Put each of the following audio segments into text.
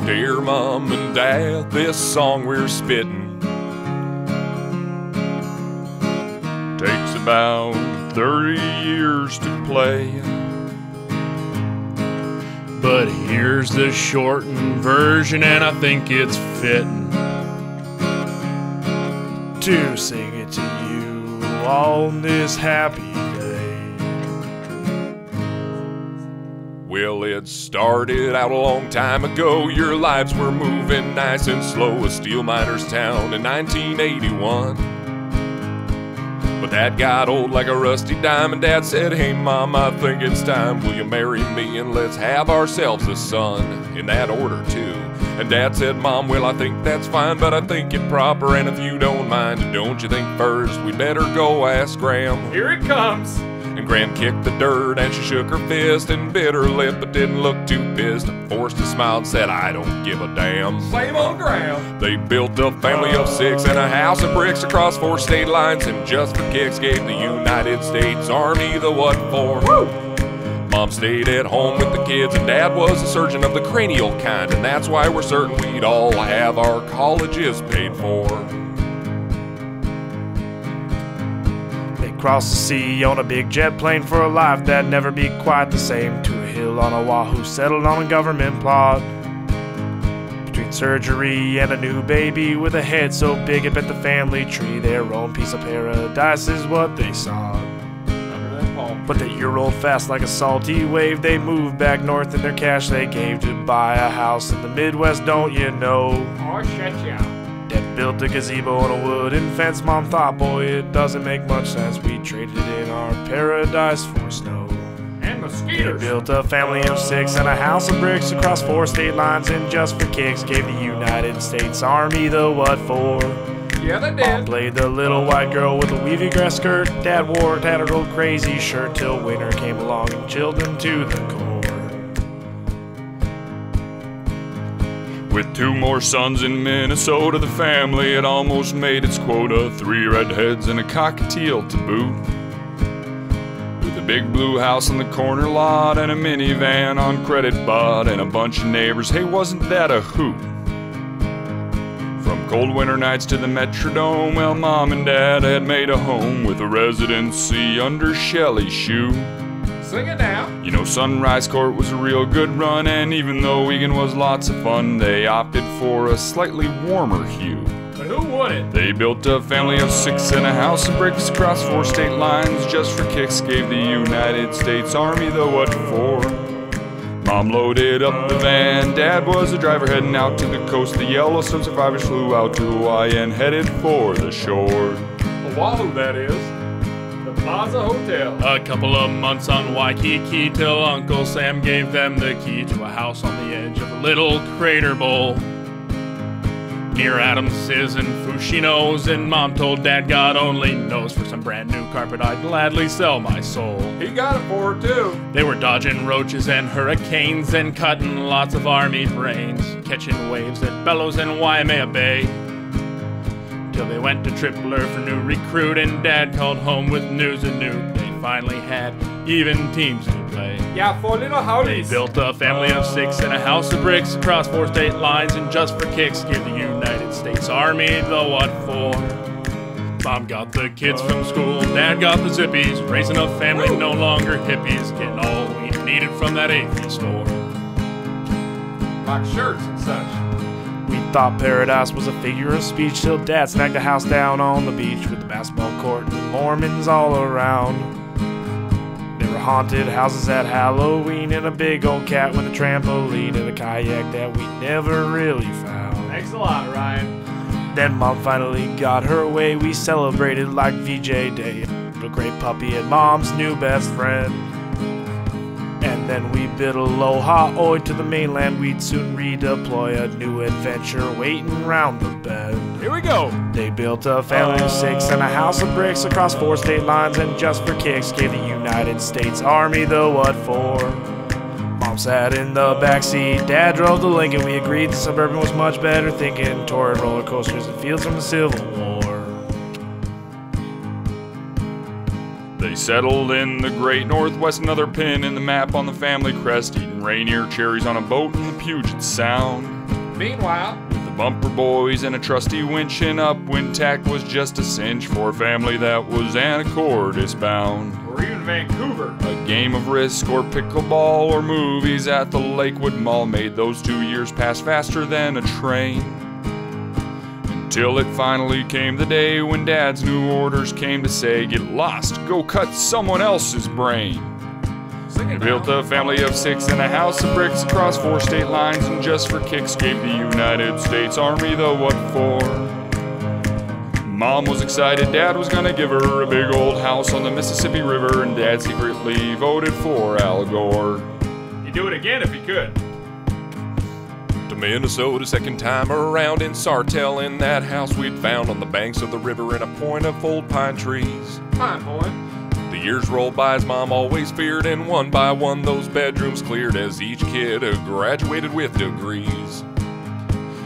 Dear Mom and Dad, this song we're spitting takes about 30 years to play. But here's the shortened version, and I think it's fitting to sing it to you on this happy day. Well, it started out a long time ago. Your lives were moving nice and slow. A steel miner's town in 1981. But Dad got old like a rusty dime, and Dad said, hey Mom, I think it's time. Will you marry me and let's have ourselves a son? In that order too. And Dad said, Mom, well I think that's fine, but I think it proper, and if you don't mind, don't you think first we'd better go ask Gram? Here it comes! And Gram kicked the dirt and she shook her fist and bit her lip but didn't look too pissed. Forced a smile and said, I don't give a damn. Blame on Gram! They built a family of 6 and a house of bricks across 4 state lines, and just for kicks gave the United States Army the what for. Woo! Mom stayed at home with the kids, and Dad was a surgeon of the cranial kind, and that's why we're certain we'd all have our colleges paid for. Cross the sea on a big jet plane for a life that'd never be quite the same. To a hill on Oahu, settled on a government plot. Between surgery and a new baby with a head so big it bent the family tree, their own piece of paradise is what they saw. But that year rolled fast like a salty wave. They moved back north and their cash they gave to buy a house in the Midwest, don't you know? Oh, shut ya. Dad built a gazebo and a wooden fence. Mom thought, boy, it doesn't make much sense. We traded in our paradise for snow. And mosquitoes. They built a family of 6 and a house of bricks across 4 state lines, and just for kicks gave the United States Army the what for. Yeah, they Mom did. played the little white girl with a weavy grass skirt. Dad wore a tattered old crazy shirt till winter came along and chilled him to the core. With 2 more sons in Minnesota, the family had almost made its quota. 3 redheads and a cockatiel to boot. With a big blue house on the corner lot and a minivan on credit bought, and a bunch of neighbors, hey, wasn't that a hoot? From cold winter nights to the Metrodome, well, Mom and Dad had made a home with a residency under Shelley's shoe. Sing it now. You know, Sunrise Court was a real good run, and even though Egan was lots of fun, they opted for a slightly warmer hue. But who wouldn't? They built a family of 6 and a house of bricks across 4 state lines. Just for kicks gave the United States Army the what for. Mom loaded up the van, Dad was the driver heading out to the coast. The Yellowstone survivors flew out to Hawaii and headed for the shore. Oahu, that is. The Plaza Hotel. A couple of months on Waikiki till Uncle Sam gave them the key to a house on the edge of a little crater bowl near Adams's and Fushino's, and Mom told Dad God only knows for some brand new carpet I'd gladly sell my soul. He got it for her too. They were dodging roaches and hurricanes and cutting lots of army brains, catching waves at Bellows and Waimea Bay. Till they went to Tripler for new recruit, and Dad called home with news anew. They finally had even teams to play. Yeah, 4 little howdies. They built a family of 6 and a house of bricks across 4 state lines, and just for kicks gave the United States Army the what for. Mom got the kids from school, Dad got the zippies, raising a family no longer hippies, getting all we needed from that AV store. Like shirts and such. We thought paradise was a figure of speech till Dad snagged a house down on the beach with a basketball court and Mormons all around. There were haunted houses at Halloween and a big old cat with a trampoline and a kayak that we never really found. Thanks a lot, Ryan. Then Mom finally got her way. We celebrated like VJ Day. A great puppy and Mom's new best friend. And then we bid aloha oi to the mainland. We'd soon redeploy, a new adventure waiting round the bend. Here we go. They built a family of 6 and a house of bricks across 4 state lines, and just for kicks gave the United States Army the what for. Mom sat in the backseat, Dad drove the Lincoln. We agreed the Suburban was much better thinking. Toured roller coasters and fields from the Civil War. They settled in the great Northwest, another pin in the map on the family crest, eating Rainier cherries on a boat in the Puget Sound. Meanwhile, The bumper boys and a trusty winch and upwind tack was just a cinch for a family that was Anacortes bound. or even Vancouver. A game of Risk or pickleball or movies at the Lakewood Mall made those 2 years pass faster than a train. Until it finally came the day when Dad's new orders came to say, get lost, go cut someone else's brain. He built a family of 6 in a house of bricks across 4 state lines, and just for kicks gave the United States Army the what for. Mom was excited Dad was gonna give her a big old house on the Mississippi River, and Dad secretly voted for Al Gore. He'd do it again if he could. To Minnesota, second time around in Sartell, in that house we'd found on the banks of the river in a point of old pine trees. Fine, boy. The years rolled by as Mom always feared, and one by one those bedrooms cleared as each kid graduated with degrees.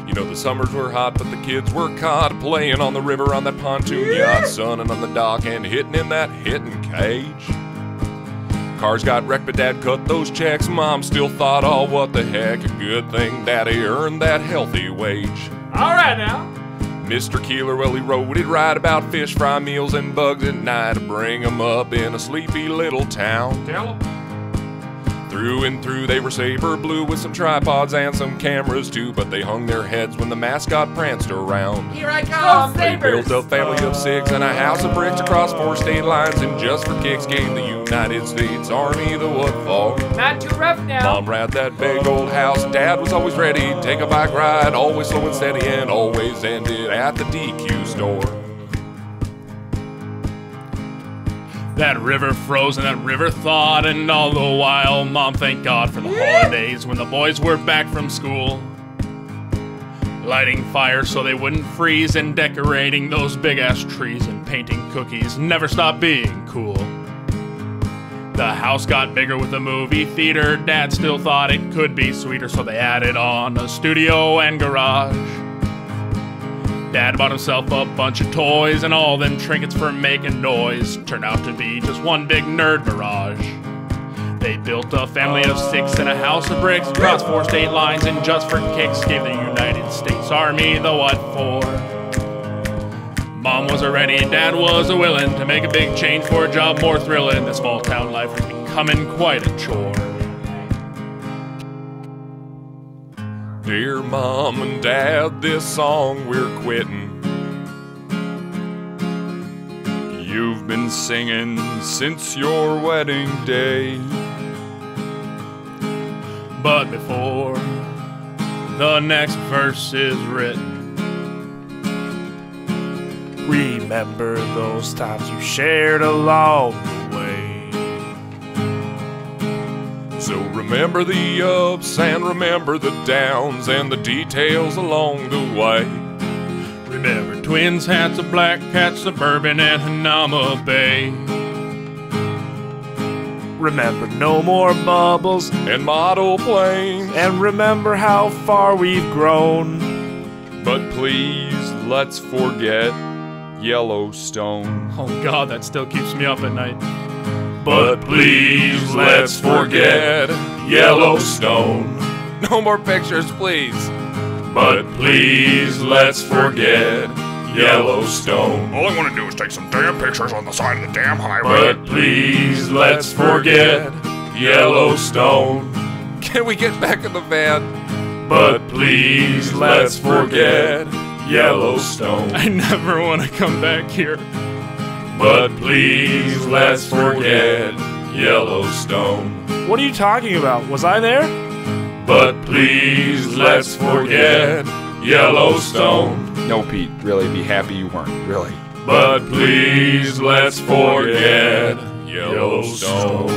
You know, the summers were hot, but the kids were caught playing on the river on that pontoon yacht, sunning on the dock and hitting in that hitting cage. Cars got wrecked, but Dad cut those checks. Mom still thought, oh, what the heck, a good thing Daddy earned that healthy wage. All right now. Mr. Keeler, well, he wrote it right about fish fry meals and bugs at night to bring 'em up in a sleepy little town. Tell him. Through and through they were saber blue with some tripods and some cameras too, but they hung their heads when the mascot pranced around. Here I come. They built a family of 6 and a house of bricks across 4 state lines, and just for kicks gave the United States Army the what for. Not too rough now. Mom ran that big old house, Dad was always ready, take a bike ride, always slow and steady, and always ended at the DQ store. That river froze and that river thawed, and all the while, Mom thanked God for the holidays when the boys were back from school. Lighting fires so they wouldn't freeze, and decorating those big-ass trees, and painting cookies never stopped being cool. The house got bigger with the movie theater. Dad still thought it could be sweeter, so they added on a studio and garage. Dad bought himself a bunch of toys, and all them trinkets for making noise turned out to be just one big nerd mirage. They built a family of 6 in a house of bricks across 4 state lines, and just for kicks gave the United States Army the what for. Mom was a ready, Dad was a willing to make a big change for a job more thrilling. The small town life was becoming quite a chore. Dear Mom and Dad, this song we're quitting. You've been singing since your wedding day. But before the next verse is written, Remember those times you shared along the way. So remember the ups and remember the downs and the details along the way. remember twins, hats, a black cat, suburban, and Hanama Bay. Remember no more bubbles, And model planes. and remember how far we've grown. But please, let's forget Yellowstone. Oh God, that still keeps me up at night. But please, let's forget Yellowstone. No more pictures, please. But please, let's forget Yellowstone. All I want to do is take some damn pictures on the side of the damn highway. But please, let's forget Yellowstone. Can we get back in the van? But please, let's forget Yellowstone. I never want to come back here. But please, let's forget Yellowstone. What are you talking about? Was I there? But please, let's forget Yellowstone. No, Pete, really, be happy you weren't, really. But please, let's forget Yellowstone.